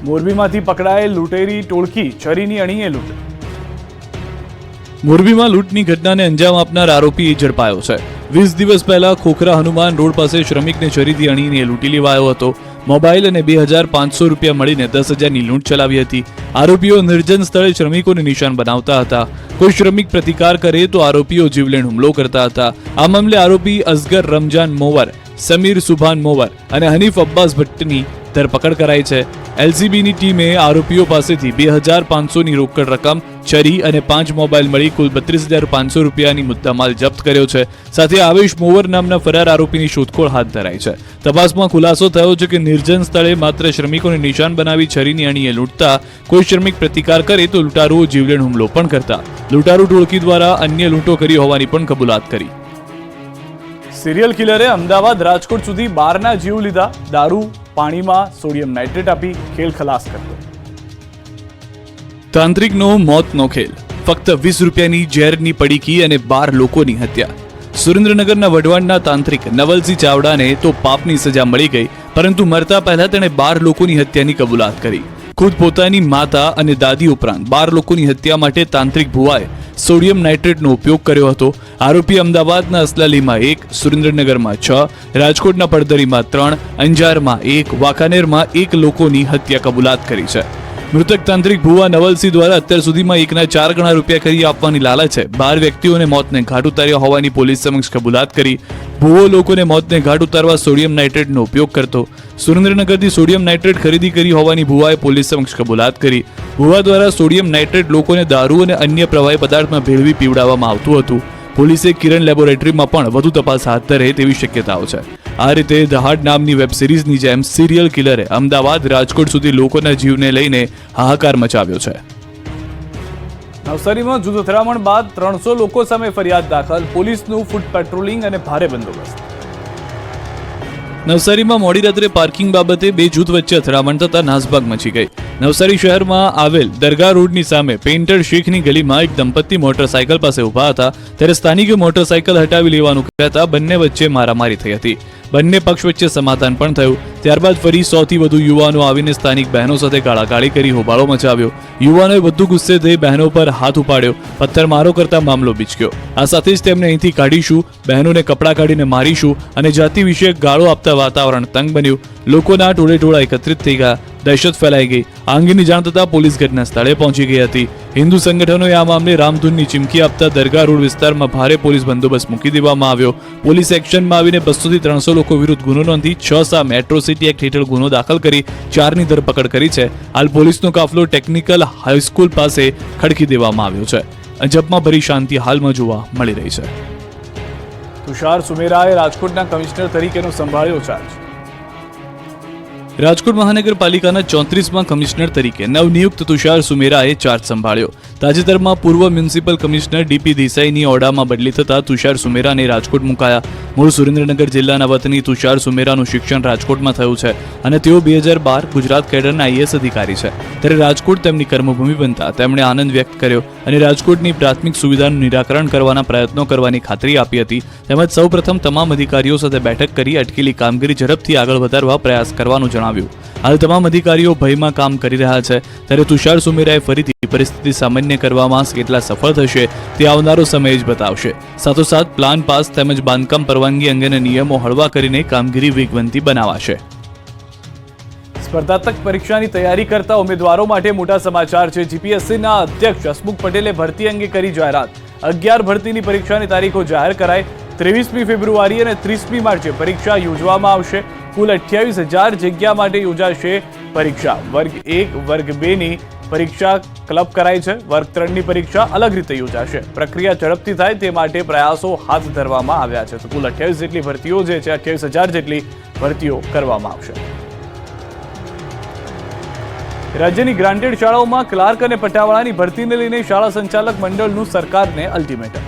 મોરબીમાંથી પકડાયેલ લૂંટેરી ટોળકી છરીની અણીએ લૂંટ. મોરબીમાં લૂંટની ઘટનાને અંજામ આપનાર આરોપી ઝડપાયો છે. 20 દિવસ પહેલા ખોખરા હનુમાન રોડ પાસે શ્રમિકને છરીથી અણીને લૂંટી લેવાયો હતો. મોબાઈલ અને 2500 રૂપિયા મળીને 10,000ની લૂંટ ચલાવી હતી. આરોપીઓ નિર્જન સ્થળે શ્રમિકોને નિશાન બનાવતા હતા. કોઈ શ્રમિક પ્રતિકાર કરે તો આરોપીઓ જીવલેણ હુમલો કરતા હતા. આ મામલે આરોપી અસગર રમજાન મોવર, સમીર સુભાન મોવર અને હનીફ અબ્બાસ ભટ્ટની ધરપકડ કરાઈ છે. એલસીબીની ટીમે આરોપીઓ પાસેથી 2500ની રોકડ રકમ, છરી અને 5 મોબાઈલ મળી કુલ 32,500 રૂપિયાની મુદ્દામાલ જપ્ત કર્યો છે. સાથે આવેશ મોવર નામના ફરાર આરોપીની શોધખોળ હાથ ધરાઈ છે. તપાસમાં ખુલાસો થયો છે કે નિર્જન સ્થળે માત્ર શ્રમિકોને નિશાન બનાવી છરીની અણીએ લૂંટતા. કોઈ શ્રમિક પ્રતિકાર કરે તો લૂંટારુઓ જીવલેણ હુમલો પણ કરતા. લૂંટારૂ ટોળકી દ્વારા અન્ય લૂંટો કરી હોવાની પણ કબૂલાત કરી. સિરિયલ કિલરે અમદાવાદ રાજકોટ સુધી 12ના જીવ લીધા. દારૂ પાણીમાં સોડિયમ નાઇટ્રેટ આપી ખેલ ખલાસ કરતો. તાંત્રિકનો મોતનો ખેલ. ફક્ત 20 રૂપિયાની ઝેરની પડીકી અને 12 લોકોની હત્યા. સુરેન્દ્રનગરના વઢવાણના તાંત્રિક નવલસિંહ ચાવડાને તો પાપની સજા મળી ગઈ, પરંતુ મરતા પહેલા તેણે 12 લોકોની હત્યાની કબૂલાત કરી. ખુદ પોતાની માતા અને દાદી ઉપરાંત 12 લોકોની હત્યા માટે તાંત્રિક ભુવાએ સોડિયમ નાઇટ્રેટનો ઉપયોગ કર્યો હતો. આરોપી અમદાવાદના અસલાલીમાં 1, સુરેન્દ્રનગરમાં 6, રાજકોટના પડદરીમાં 3, અંજારમાં 1, વાંકાનેરમાં 1 લોકોની હત્યા કબૂલાત કરી છે. મૃતક તાંત્રિક ભુવા નવલસિંહ દ્વારા અત્યાર સુધીમાં 1ના 4 ગણા રૂપિયા કરી આપવાની લાલચે 12 વ્યક્તિઓને મોતને ઘાટ ઉતાર્યા હોવાની પોલીસ સમક્ષ કબૂલાત કરી. ભુવો લોકોને મોતને ઘાટ ઉતારવા સોડિયમ નાઇટ્રેટનો ઉપયોગ કરતો. સુરેન્દ્રનગરથી સોડિયમ નાઇટ્રેટ ખરીદી કરી હોવાની ભુવાએ પોલીસ સમક્ષ કબૂલાત કરી. ભુવા દ્વારા સોડિયમ નાઇટ્રેટ લોકોને દારૂ અને અન્ય પ્રવાહી પદાર્થમાં ભેળવી પીવડાવવામાં આવતું હતું. પોલીસે કિરણ લેબોરેટરીમાં પણ વધુ તપાસ હાથ ધરે તેવી શક્યતાઓ છે. આ રીતે દહાડ નામની વેબ સિરીઝની જેમ સિરિયલ કિલરે અમદાવાદ રાજકોટ સુધી લોકોના જીવને લઈને હાહાકાર મચાવ્યો છે. નવસારીમાં જૂથ અથડામણ બાદ 300 લોકો સામે ફરિયાદ દાખલ. પોલીસનું ફૂટ પેટ્રોલિંગ અને ભારે બંદોબસ્ત. નવસારીમાં મોડી રાત્રે પાર્કિંગ બાબતે 2 જૂથ વચ્ચે અથડામણ થતા નાસભાગ મચી ગઈ. નવસારી શહેરમાં આવેલ દરગાહ રોડની સામે પેઇન્ટર શેખની ગલીમાં એક દંપતી મોટરસાયકલ પાસે ઊભા હતા, ત્યારે સ્થાનિકે મોટરસાયકલ હટાવી લેવાનું કહેતા બંને વચ્ચે મારામારી થઈ હતી. બંને પક્ષ વચ્ચે સમાધાન પણ થયું. ત્યારબાદ ફરી 100થી વધુ યુવાનો આવીને સ્થાનિક બહેનો સાથે ગાળાગાળી કરી હોબાળો મચાવ્યો. યુવાનોએ વધુ ગુસ્સે થઈ બહેનો પર હાથ ઉપાડ્યો, પથ્થરમારો કરતા મામલો બીચક્યો. આ સાથે જ તેમને અહીંથી કાઢીશું, બહેનોને કપડાં કાઢીને મારીશું અને જાતિ વિશે ગાળો આપતા વાતાવરણ તંગ બન્યું. લોકોના ટોળે ટોળા એકત્રિત થઈ ગયા. દહેશત ફેલાઈ ગઈ. આ અંગેની જાણ થતાં પોલીસ ઘટના સ્થળે પહોંચી ગઈ હતી. હિન્દુ સંગઠનોએ આ મામલે રામધૂનની ચીમકી આપતા દરગાહ રોડ વિસ્તારમાં ભારે પોલીસ બંદોબસ્ત મૂકી દેવામાં આવ્યો. પોલીસ એક્શનમાં આવીને 200થી 300 લોકો વિરુદ્ધ ગુનો નોંધી 6 સામે એટ્રોસિટી એક્ટ હેઠળ ગુનો દાખલ કરી 4ની ધરપકડ કરી છે. હાલ પોલીસનો કાફલો ટેકનિકલ હાઈસ્કૂલ પાસે ખડકી દેવામાં આવ્યો છે. અજબમાં ભરી શાંતિ હાલમાં જોવા મળી રહી છે. તુષાર સુમેરાએ રાજકોટના કમિશનર તરીકેનો સંભાળ્યો ચાર્જ. રાજકોટ મહાનગરપાલિકાના 34માં કમિશનર તરીકે નવનિયુક્ત તુષાર સુમેરાએ ચાર્જ સંભાળ્યો. તાજેતરમાં પૂર્વ મ્યુનિસિપલ કમિશનર ડીપી દેસાઈની ઓરડામાં બદલી થતા તુષાર સુમેરાને રાજકોટ મુકાયા. મૂળ સુરેન્દ્રનગર જિલ્લાના વતની તુષાર સુમેરાનું શિક્ષણ રાજકોટમાં થયું છે અને તેઓ 2012 ગુજરાત કેડરના આઈએએસ અધિકારી છે. ત્યારે રાજકોટ તેમની કર્મભૂમિ બનતા તેમણે આનંદ વ્યક્ત કર્યો અને રાજકોટની પ્રાથમિક સુવિધાનું નિરાકરણ કરવાના પ્રયત્નો કરવાની ખાતરી આપી હતી. તેમજ સૌપ્રથમ તમામ અધિકારીઓ સાથે બેઠક કરી અટકેલી કામગીરી ઝડપથી આગળ વધારવા પ્રયાસ કરવાનું જણાવ્યું. હાલ તમામ અધિકારીઓ ભયમાં કામ કરી રહ્યા છે. ત્યારે તુષાર સુમેરાએ ફરીથી પરિસ્થિતિ સામાન્ય કરવામાં કેટલા સફળ થશે તે આવનારો સમય જ બતાવશે. સાથોસાથ પ્લાન પાસ તેમજ બાંધકામ પરવાનગી અંગેના નિયમો હળવા કરીને કામગીરી વેગવંતી બનાવાશે. સ્પર્ધાત્મક પરીક્ષાની તૈયારી કરતા ઉમેદવારો માટે મોટા સમાચાર છે. જીપીએસસીના અધ્યક્ષ હસમુખ પટેલે ભરતી અંગે કરી જાહેરાત. 11 ભરતીની પરીક્ષાની તારીખો જાહેર કરાઈ. 23મી ફેબ્રુઆરી અને 30મી માર્ચે પરીક્ષા યોજવામાં આવશે. કુલ 28,000 જગ્યા માટે યોજાશે પરીક્ષા. વર્ગ 1, વર્ગ 2ની પરીક્ષા ક્લબ કરાઈ છે. વર્ગ 3ની પરીક્ષા અલગ રીતે યોજાશે. પ્રક્રિયા ઝડપથી થાય તે માટે પ્રયાસો હાથ ધરવામાં આવ્યા છે. તો કુલ 28 જેટલી ભરતીઓ જે છે 28,000 જેટલી ભરતીઓ કરવામાં આવશે. રાજ્યની ગ્રાન્ટેડ શાળાઓમાં ક્લાર્ક અને પટાવાળાની ભરતીને લઈને શાળા સંચાલક મંડળનું સરકારને અલ્ટિમેટમ.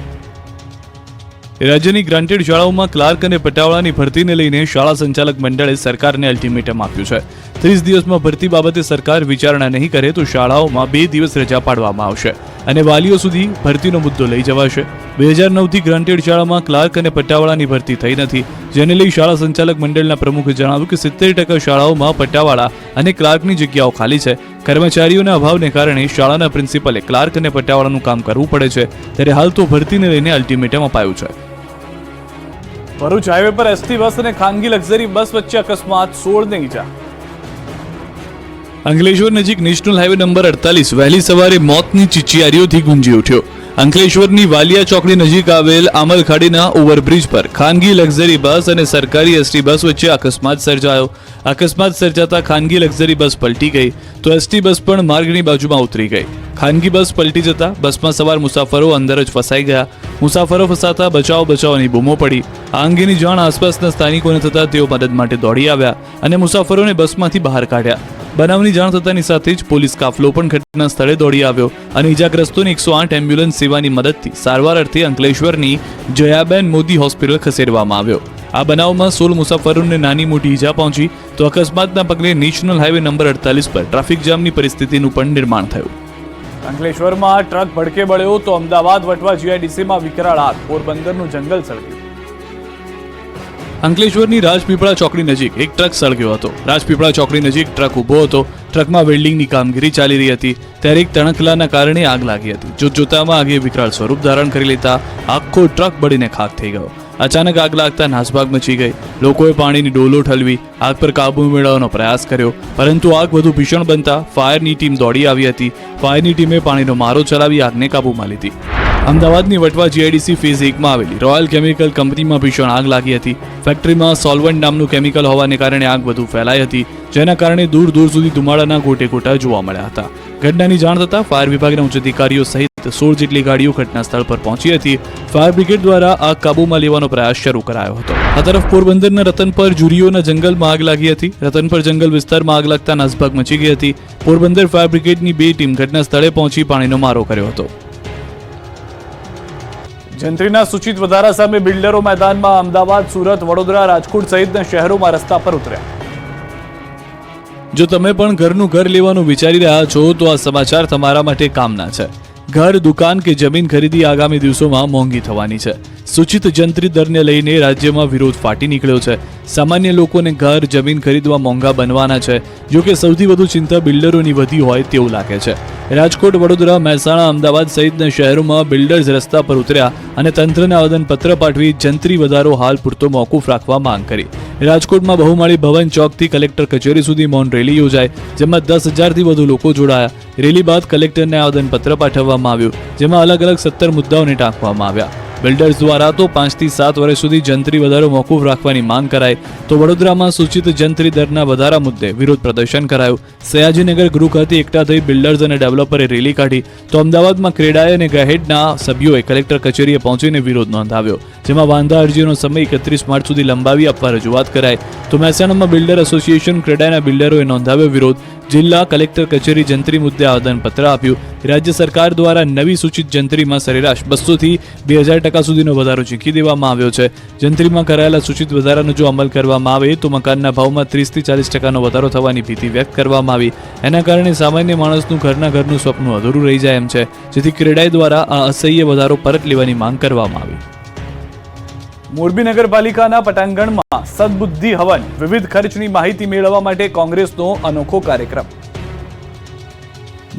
રાજ્યની ગ્રાન્ટેડ શાળાઓમાં ક્લાર્ક અને પટાવાળાની ભરતીને લઈને શાળા સંચાલક મંડળે સરકારને અલ્ટિમેટમ આપ્યું છે. 30 દિવસમાં ભરતી બાબતે સરકાર વિચારણા નહીં કરે તો શાળાઓમાં 2 દિવસ રજા પાડવામાં આવશે અને વાલીઓ સુધી ભરતીનો મુદ્દો લઈ જવાશે. 2009થી ગ્રાન્ટેડ શાળામાં ક્લાર્ક અને પટ્ટાવાળાની ભરતી થઈ નથી, જેને લઈ શાળા સંચાલક મંડળના પ્રમુખે જણાવ્યું કે 70% શાળાઓમાં પટ્ટાવાળા અને ક્લાર્કની જગ્યાઓ ખાલી છે. કર્મચારીઓના અભાવને કારણે શાળાના પ્રિન્સિપલે ક્લાર્ક અને પટ્ટાવાળાનું કામ કરવું પડે છે, ત્યારે હાલ તો ભરતીને લઈને અલ્ટિમેટમ અપાયું છે. ભરૂચ હાઈવે પર એસટી બસ અને ખાનગી લક્ઝરી બસ વચ્ચે અકસ્માત, 16 ને ઈજા. અંકલેશ્વર નજીક નેશનલ હાઈવે નંબર 48 વહેલી સવારે મોતની ચીચિયારીઓથી ગુંજી ઉઠ્યો. અંકલેશ્વરની વાલિયા ચોકડી નજીક આવેલ આમલખાડીના ઓવરબ્રિજ પર ખાનગી લક્ઝરી બસ અને સરકારી એસટી બસ વચ્ચે અકસ્માત સર્જાયો. અકસ્માત સર્જાતા ખાનગી લક્ઝરી બસ પલટી ગઈ તો એસટી બસ પણ માર્ગની બાજુમાં ઉતરી ગઈ. ખાનગી બસ પલટી જતા બસમાં સવાર મુસાફરો અંદર જ ફસાઈ ગયા. મુસાફરો ફસાતા બચાવ બચાવની બૂમો પડી. આ અંગેની જાણ આસપાસના સ્થાનિકોને થતા તેઓ મદદ માટે દોડી આવ્યા અને મુસાફરોને બસમાંથી બહાર કાઢ્યા. બનાવની જાણ થતાની સાથે જ પોલીસ કાફલો પણ ઘટના સ્થળે દોડી આવ્યો અને ઈજાગ્રસ્તોને 108 એમ્બ્યુલન્સ સેવાની મદદથી સારવાર અર્થે અંકલેશ્વરની જયાબેન મોદી હોસ્પિટલ ખસેડવામાં આવ્યો. આ બનાવમાં 16 મુસાફરોને નાની મોટી ઈજા પહોંચી તો અકસ્માતના પગલે નેશનલ હાઈવે નંબર 48 પર ટ્રાફિક જામની પરિસ્થિતિનું પણ નિર્માણ થયું. અંકલેશ્વરમાં ટ્રક ભડકે બળ્યો તો અમદાવાદ વટવા જીઆઈડીસીમાં વિકરાળ આગ, પોરબંદરનું જંગલ સળગ્યું. અંકલેશ્વરની રાજપીપળા ચોકડી નજીક એક ટ્રક સળગ્યો હતો. રાજપીપળા ચોકડી નજીક ટ્રક ઊભો હતો. ટ્રકમાં વેલ્ડિંગની કામગીરી ચાલી રહી હતી ત્યારે એક તણખલાના કારણે આગ લાગી હતી. જોતજોતામાં આગે વિકરાળ સ્વરૂપ ધારણ કરી લેતા આખો ટ્રક બળીને ખાખ થઈ ગયો. અચાનક આગ લાગતા નાસભાગ મચી ગઈ. લોકોએ પાણીની ડોલો ઠલવી આગ પર કાબુ મેળવવાનો પ્રયાસ કર્યો, પરંતુ આગ વધુ ભીષણ બનતા ફાયરની ટીમ દોડી આવી હતી. ફાયરની ટીમે પાણીનો મારો ચલાવી આગને કાબૂમાં લીધી. અમદાવાદની વટવા જીઆઈડીસી ફેઝ 1માં આવેલી રોયલ કેમિકલ કંપનીમાં ભીષણ આગ લાગી હતી. ફેક્ટરીમાં સોલ્વન્ટ નામનું કેમિકલ હોવાને કારણે આગ વધુ ફેલાઈ હતી, જેના કારણે દૂર દૂર સુધી ધુમાડાના ગોટે ગોટા જોવા મળ્યા હતા. ઘટનાની જાણ થતાં ફાયર વિભાગના ઉચ્ચ અધિકારીઓ સહિત 16 જેટલી ગાડીઓ ઘટના સ્થળ પર પહોંચી હતી. ફાયર બ્રિગેડ દ્વારા આગ કાબૂમાં લેવાનો પ્રયાસ શરૂ કરાયો હતો. આ તરફ પોરબંદરના રતનપર જુરીઓના જંગલમાં આગ લાગી હતી. રતનપર જંગલ વિસ્તારમાં આગ લાગતા નાસભાગ મચી ગઈ હતી. પોરબંદર ફાયર બ્રિગેડની 2 ટીમ ઘટના સ્થળે પહોંચી પાણીનો મારો કર્યો હતો. જંત્રીના સૂચિત વધારા સામે બિલ્ડરો મેદાનમાં. અમદાવાદ, સુરત, વડોદરા, રાજકોટ સહિતના શહેરોમાં રસ્તા પર ઉતર્યા. જો તમે પણ ઘરનું ઘર લેવાનું વિચારી રહ્યા છો તો આ સમાચાર તમારા માટે કામના છે. ઘર, દુકાન કે જમીન ખરીદી આગામી દિવસોમાં મોંઘી થવાની છે. સૂચિત જંત્રી દરને લઈને રાજ્યમાં વિરોધ ફાટી નીકળ્યો છે. સામાન્ય લોકોને ઘર, જમીન ખરીદવા મોંઘા બનવાના છે. જો કે સૌથી વધુ ચિંતા બિલ્ડરોની વધી હોય તેવું લાગે છે. રાજકોટ, વડોદરા, મહેસાણા, અમદાવાદ સહિતના શહેરોમાં બિલ્ડર્સ રસ્તા પર ઉતર્યા અને તંત્રને આવેદનપત્ર પાઠવી જંત્રી વધારો હાલ પૂરતો મોકૂફ રાખવા માંગ કરી. રાજકોટમાં બહુમાળી ભવન ચોકથી કલેક્ટર કચેરી સુધી મૌન રેલી યોજાઈ, જેમાં 10,000થી વધુ લોકો જોડાયા. રેલી બાદ કલેક્ટરને આવેદનપત્ર પાઠવવામાં આવ્યું, જેમાં અલગ અલગ 17 મુદ્દાઓને ટાંકવામાં આવ્યા. બિલ્ડર્સ દ્વારા તો 5 થી 7 વર્ષ સુધી જંત્રી વધારો મોકૂફ રાખવાની માંગ કરાઈ, તો વડોદરામાં સૂચિત જંત્રી દરના વધારા મુદ્દે વિરોધ પ્રદર્શન કરાયું. સયાજીનગર ગૃહ ખાતે એકઠા થઈ બિલ્ડર્સ અને ડેવલપરે રેલી કાઢી, તો અમદાવાદમાં ક્રેડાઈ અને ગહેડના સભ્યોએ કલેક્ટર કચેરીએ પહોંચીને વિરોધ નોંધાવ્યો, જેમાં વાંધા અરજીનો સમય 31 માર્ચ સુધી લંબાવી આપવા રજૂઆત કરાઈ. તો મહેસાણામાં બિલ્ડર એસોસિએશન ક્રેડાઈના બિલ્ડરોએ નોંધાવ્યો વિરોધ. જિલ્લા કલેક્ટર કચેરી જંત્રી મુદ્દે આવેદનપત્ર આપ્યું. રાજ્ય સરકાર દ્વારા નવી સૂચિત જંત્રીમાં સરેરાશ 200 થી 2000% સુધીનો વધારો ઝીકી દેવામાં આવ્યો છે. જંત્રીમાં કરાયેલા સૂચિત વધારાનો જો અમલ કરવામાં આવે તો મકાનના ભાવમાં 30 થી 40% વધારો થવાની ભીતિ વ્યક્ત કરવામાં આવી. એના કારણે સામાન્ય માણસનું ઘરનું સ્વપ્ન અધૂરું રહી જાય એમ છે, જેથી ક્રેડાઈ દ્વારા આ અસહ્ય વધારો પરત લેવાની માંગ કરવામાં આવી. મોરબી નગરપાલિકાના પટાંગણમાં સદબુદ્ધિ હવન, વિવિધ ખર્ચની માહિતી મેળવવા માટે કોંગ્રેસનો અનોખો કાર્યક્રમ.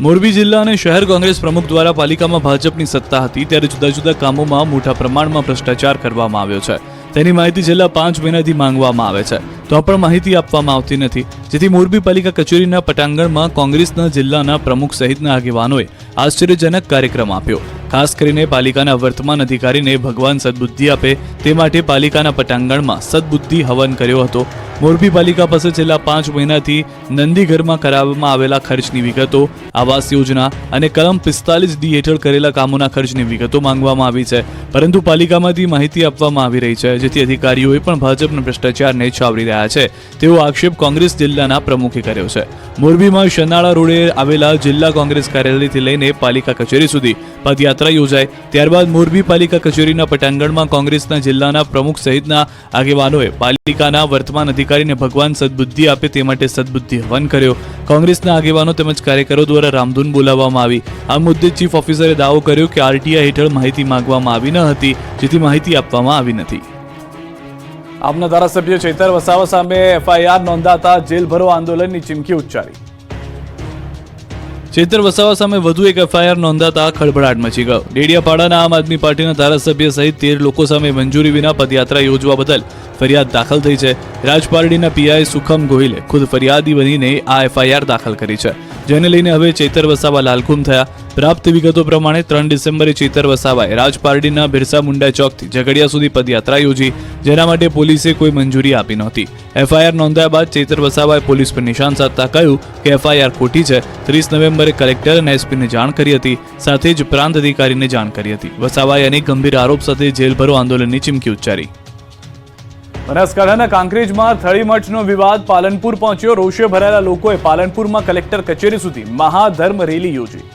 મોરબી જિલ્લા અને શહેર કોંગ્રેસ પ્રમુખ દ્વારા પાલિકામાં ભાજપની સત્તા હતી ત્યારે જુદા જુદા કામોમાં મોટા પ્રમાણમાં ભ્રષ્ટાચાર કરવામાં આવ્યો છે. તેની માહિતી છેલ્લા 5 મહિનાથી માંગવામાં આવે છે, તો પણ માહિતી આપવામાં આવતી નથી, જેથી મોરબી પાલિકા કચેરીના પટાંગણમાં કોંગ્રેસના જિલ્લાના પ્રમુખ સહિતના આગેવાનોએ આશ્ચર્યજનક કાર્યક્રમ આપ્યો. ખાસ કરીને પાલિકાના વર્તમાન અધિકારીને ભગવાન સદબુદ્ધિ આપે તે માટે પાલિકાના પટાંગણમાં સદબુદ્ધિ હવન કર્યો હતો. મોરબી પાલિકા પાસે છેલ્લા 5 મહિનાથી નંદીઘરમાં કરાવવામાં આવેલા ખર્ચની વિગતો, આવાસ યોજના અને કલમ 45D હેઠળ કરેલા કામોના ખર્ચની વિગતો માંગવામાં આવી છે, પરંતુ પાલિકામાંથી માહિતી આપવામાં આવી રહી છે, જેથી અધિકારીઓએ પણ ભાજપના ભ્રષ્ટાચારને છાવરી રહ્યા છે તેવો આક્ષેપ કોંગ્રેસ જિલ્લાના પ્રમુખે કર્યો છે. મોરબીમાં શનાળા રોડે આવેલા જિલ્લા કોંગ્રેસ કાર્યાલયથી લઈને પાલિકા કચેરી સુધી પદયાત્રા પદયાત્રા યોજાઈ. ત્યારબાદ મોરબી પાલિકા કચેરીના પટાંગણમાં કોંગ્રેસના જિલ્લાના પ્રમુખ સહિતના આગેવાનોએ પાલિકાના વર્તમાન અધિકારીને ભગવાન સદબુદ્ધિ આપે તે માટે સદબુદ્ધિ હવન કર્યો. કોંગ્રેસના આગેવાનો તેમજ કાર્યકરો દ્વારા રામધૂન બોલાવવામાં આવી. આ મુદ્દે ચીફ ઓફિસરે દાવો કર્યો કે આરટીઆઈ હેઠળ માહિતી માંગવામાં આવી ન હતી, જેથી માહિતી આપવામાં આવી નથી. આપના ધારાસભ્ય ચૈતર વસાવા સામે એફઆઈઆર નોંધાતા જેલ ભરો આંદોલનની ચીમકી ઉચ્ચારી. ચૈતર વસાવા સામે વધુ એક એફઆઈઆર નોંધાતા ખળભળાટ મચી ગયો. ડેડિયાપાડાના આમ આદમી પાર્ટીના ધારાસભ્ય સહિત 13 લોકો સામે મંજૂરી વિના પદયાત્રા યોજવા બદલ ફરિયાદ દાખલ થઈ છે. રાજપારડીના પીઆઈ સુખમ ગોહિલે ખુદ ફરિયાદી બનીને આ એફઆઈઆર દાખલ કરી છે, જેને લઈને હવે ચૈતર વસાવા લાલઘુમ થયા. પ્રાપ્ત વિગતો પ્રમાણે 3 ડિસેમ્બરે ચૈતર વસાવાએ રાજપારડીના બિરસા મુંડા ચોકથી ઝઘડિયા સુધી પદયાત્રા યોજી, જેના માટે પોલીસે કોઈ મંજૂરી આપી નહોતી. એફઆઈઆર નોંધાયા બાદ ચૈતર વસાવાએ પોલીસ પર નિશાન સાધતા કહ્યું કે એફઆઈઆર ખોટી છે. 30 નવેમ્બરે કલેક્ટર અને એસપીને જાણ કરી હતી, સાથે જ પ્રાંત અધિકારીને જાણ કરી હતી. વસાવાએ અનેક ગંભીર આરોપ સાથે જેલભરો આંદોલનની ચીમકી ઉચ્ચારી. બનાસકાંઠાના કાંકરેજમાં થળીમઠનો વિવાદ પાલનપુર પહોંચ્યો. રોષે ભરાયેલા લોકોએ પાલનપુરમાં કલેક્ટર કચેરી સુધી મહાધર્મ રેલી યોજી.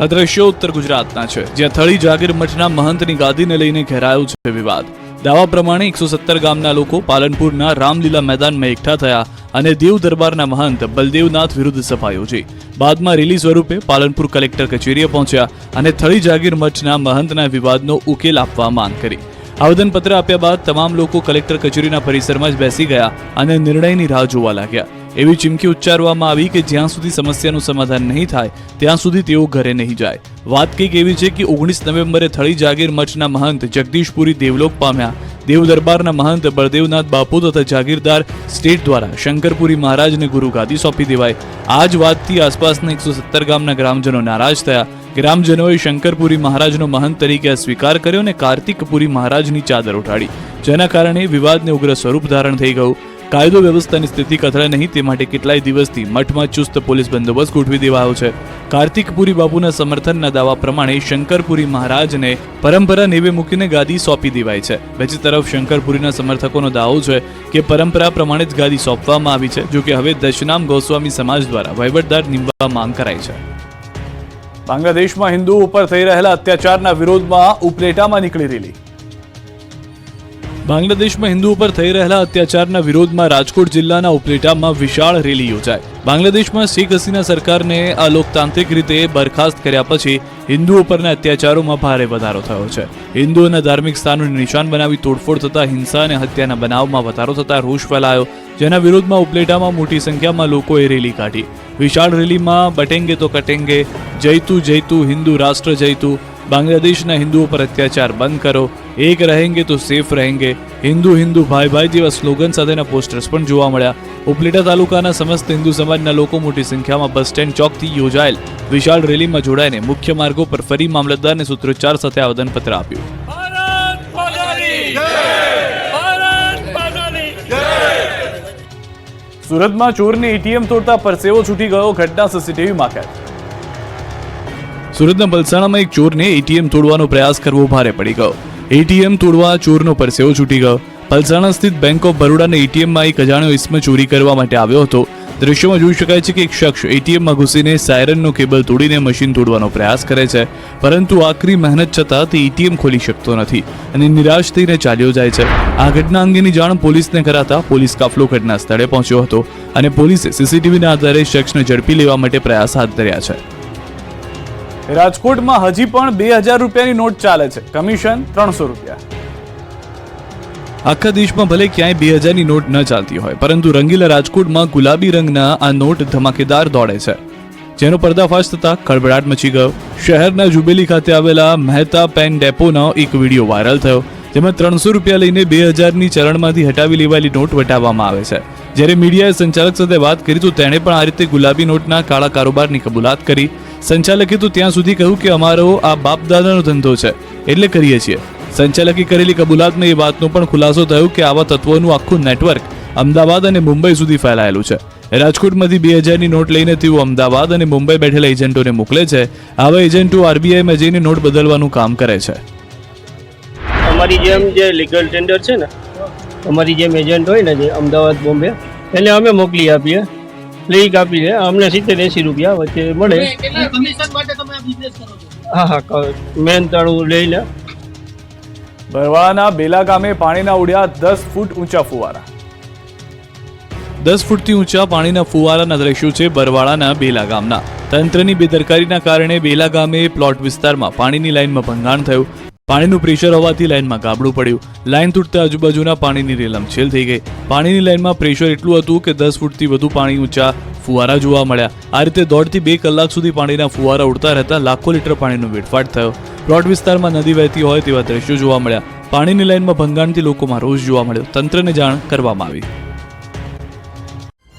આ દ્રશ્યો ઉત્તર ગુજરાતના છે, જ્યાં થળી જાગીર મઠના મહંતની ગાદીને લઈને ઘેરાયો છે વિવાદ. દાવા પ્રમાણે 117 ગામના લોકો પાલનપુરના રામલીલા મેદાનમાં એકઠા થયા અને દેવ દરબારના મહંત બલદેવનાથ વિરુદ્ધ સભા યોજી. બાદમાં રેલી સ્વરૂપે પાલનપુર કલેક્ટર કચેરીએ પહોંચ્યા અને થળી જાગીર મઠના મહંતના વિવાદનો ઉકેલ આપવા માંગ કરી. આવેદનપત્ર આપ્યા બાદ તમામ લોકો કલેક્ટર કચેરીના પરિસરમાં જ બેસી ગયા અને નિર્ણયની રાહ જોવા લાગ્યા. એવી ચીમકી ઉચ્ચારવામાં આવી કે જ્યાં સુધી સમસ્યાનું સમાધાન નહીં થાય ત્યાં સુધી તેઓ ઘરે નહીં જાય. વાત કંઈક એવી છે કે 19 નવેમ્બરે થળી જાગીર મઠના મહંત જગદીશપુરી દેવલોક પામ્યા. દેવ દરબારના મહંત બળદેવનાથ બાપુ તથા જાગીરદાર સ્ટેટ દ્વારા શંકરપુરી મહારાજને ગુરુગાદી સોંપી દેવાય. આ જ વાતથી આસપાસના 117 ગામના ગ્રામજનો નારાજ થયા. ગ્રામજનોએ શંકરપુરી મહારાજનો મહંત તરીકે સ્વીકાર કર્યો અને કાર્તિકપુરી મહારાજની ચાદર ઉઠાડી, જેના કારણે વિવાદને ઉગ્ર સ્વરૂપ ધારણ થઈ ગયું. કાયદો વ્યવસ્થાની સ્થિતિ કથળે નહીં તે માટે કેટલાય દિવસથી મઠમાં ચુસ્ત પોલીસ બંદોબસ્ત ગોઠવી દેવાયો છે. કાર્તિકપુરી બાપુના સમર્થનના દાવા પ્રમાણે શંકરપુરી મહારાજને પરંપરા નેવે મૂકીને ગાદી સોંપી દેવાય છે. બીજી તરફ શંકરપુરીના સમર્થકોનો દાવો છે કે પરંપરા પ્રમાણે જ ગાદી સોંપવામાં આવી છે, જો કે હવે દશનામ ગોસ્વામી સમાજ દ્વારા વહીવટદાર નિમવા માંગ કરાઈ છે. બાંગ્લાદેશમાં હિન્દુઓ ઉપર થઈ રહેલા અત્યાચારના વિરોધમાં ઉપલેટામાં નીકળી રેલી. બાંગ્લાદેશમાં હિન્દુઓ પર થઈ રહેલા અત્યાચારના વિરોધમાં રાજકોટ જિલ્લાના ઉપલેટામાં વિશાળ રેલી યોજાઈ. બાંગ્લાદેશમાં શેખ હસીના સરકારને અલોકતાંત્રિક રીતે બરખાસ્ત કર્યા પછી હિન્દુઓ પરના અત્યાચારોમાં ભારે વધારો થયો છે. હિન્દુઓના ધાર્મિક સ્થાનોને નિશાન બનાવી તોડફોડ થતા હિંસા અને હત્યાના બનાવમાં વધારો થતા રોષ ફેલાયો, જેના વિરોધમાં ઉપલેટામાં મોટી સંખ્યામાં લોકોએ રેલી કાઢી. વિશાળ રેલીમાં બટેંગે તો કટેંગે, જયતુ જયતુ હિન્દુ રાષ્ટ્ર જયતુ, બાંગ્લાદેશના હિન્દુઓ પર અત્યાચાર બંધ કરો, એક રહેંગે તો સેફ રહેંગે, હિન્દુ હિન્દુ ભાઈ ભાઈ જેવા સ્લોગન સાથેના પોસ્ટર્સ પણ જોવા મળ્યા. ઉપલેટા તાલુકાના સમસ્ત હિન્દુ સમાજના લોકો મોટી સંખ્યામાં બસ સ્ટેન્ડ ચોકથી યોજાયેલ વિશાળ રેલીમાં જોડાઈને મુખ્ય માર્ગો પર ફરી મામલતદારને સૂત્રોચ્ચાર સાથે આવેદનપત્ર આપ્યું. સુરતમાં ચોરને એટીએમ તોડતા પરસેવો છૂટી ગયો. ઘટના સીસીટીવીમાં કેદ. સુરતના પલસાણામાં એક ચોરને એટીએમ તોડવાનો પ્રયાસ કરવો ભારે પડી ગયો. એટીએમ તોડવા ચોરનો પરસેવો છૂટી ગયો. પલસાણા સ્થિત બેંક ઓફ બરોડાના એટીએમમાં એક અજાણ્યો ઇસમ ચોરી કરવા માટે આવ્યો હતો. દ્રશ્યોમાં જોઈ શકાય છે કે એક શખ્સ એટીએમમાં ઘૂસીને સાયરનનો કેબલ તોડીને મશીન તોડવાનો પ્રયાસ કરે છે, પરંતુ આકરી મહેનત છતાં તે એટીએમ ખોલી શકતો નથી અને નિરાશ થઈને ચાલ્યો જાય છે. આ ઘટના અંગેની જાણ પોલીસને કરાતા પોલીસ કાફલો ઘટના સ્થળે પહોંચ્યો હતો અને પોલીસે સીસીટીવીના આધારે શખ્સને ઝડપી લેવા માટે પ્રયાસ હાથ ધર્યા છે. રાજકોટમાં હજી પણ 2000 રૂપિયાની નોટ ચાલે છે. કમિશન 300 રૂપિયા. આખા દેશમાં ભલે ક્યાંય 2000ની નોટ ન ચાલતી હોય, પરંતુ રંગીલા રાજકોટમાં ગુલાબી રંગના આ નોટ ધમાકેદાર દોડે છે, જેનો પર્દાફાશ થતા ખળભળાટ મચી ગયો. શહેરના જુબેલી ખાતે આવેલા મહેતા પેન ડેપોનો એક વિડીયો વાયરલ થયો, જેમાં 300 રૂપિયા લઈને 2000ની ચલણમાંથી હટાવી લેવાયેલી નોટ વટાવવામાં આવે છે. જ્યારે મીડિયાએ સંચાલક સાથે વાત કરી તો તેણે પણ આ રીતે ગુલાબી નોટના કાળા કારોબારની કબૂલાત કરી. સંચાલકે તો ત્યાં સુધી કહ્યું કે અમારો આ બાપ દાદાનો ધંધો છે એટલે કરીએ છીએ. સંચાલકે કરેલી કબૂલાતમાં એ વાતનો પણ ખુલાસો થયો કે આવા તત્વોનું આખું નેટવર્ક અમદાવાદ અને મુંબઈ સુધી ફેલાયેલું છે. રાજકોટમાંથી 2000ની નોટ લઈને તેઓ અમદાવાદ અને મુંબઈ બેઠેલા એજન્ટોને મોકલે છે. આવા એજન્ટો આરબીઆઈમાં જઈને નોટ બદલવાનું કામ કરે છે. અમારી જેમ જે લીગલ ટેન્ડર છે ને, અમારી જેમ એજન્ટ હોય ને જે અમદાવાદ બોમ્બે, એને અમે મોકલી આપીએ લીક આપી છે અમને 70-80 રૂપિયા વચ્ચે મળે. કમિશન માટે તમે આ બિઝનેસ કરો છો? હા મહેનતાણું લઈને. બરવાળાના બેલા ગામે પાણીના ઉડ્યા 10 ફૂટ ઊંચા ફુવારા. 10 ફૂટથી ઊંચા પાણીના ફુવારાના દ્રશ્યો છે બરવાળાના બેલા ગામના. તંત્રની બેદરકારીના કારણે બેલા ગામે પ્લોટ વિસ્તારમાં પાણીની લાઇનમાં ભંગાણ થયું. પાણીનું પ્રેશર હોવાથી લાઇનમાં ગાબડું પડ્યું. લાઇન તૂટતા આજુબાજુના પાણીની રેલમછેલ થઈ ગઈ. પાણીની લાઇનમાં પ્રેશર એટલું હતું કે 10 ફૂટથી વધુ પાણી ઊંચા ફુવારા જોવા મળ્યા. આ રીતે 1.5 થી 2 કલાક સુધી પાણીના ફુવારા ઉડતા રહેતા લાખો લીટર પાણીનો વેડફાટ થયો. પ્લોટ વિસ્તારમાં નદી વહેતી હોય તેવા દ્રશ્યો જોવા મળ્યા. પાણીની લાઇનમાં ભંગાણથી લોકોમાં રોષ જોવા મળ્યો. તંત્રને જાણ કરવામાં આવી.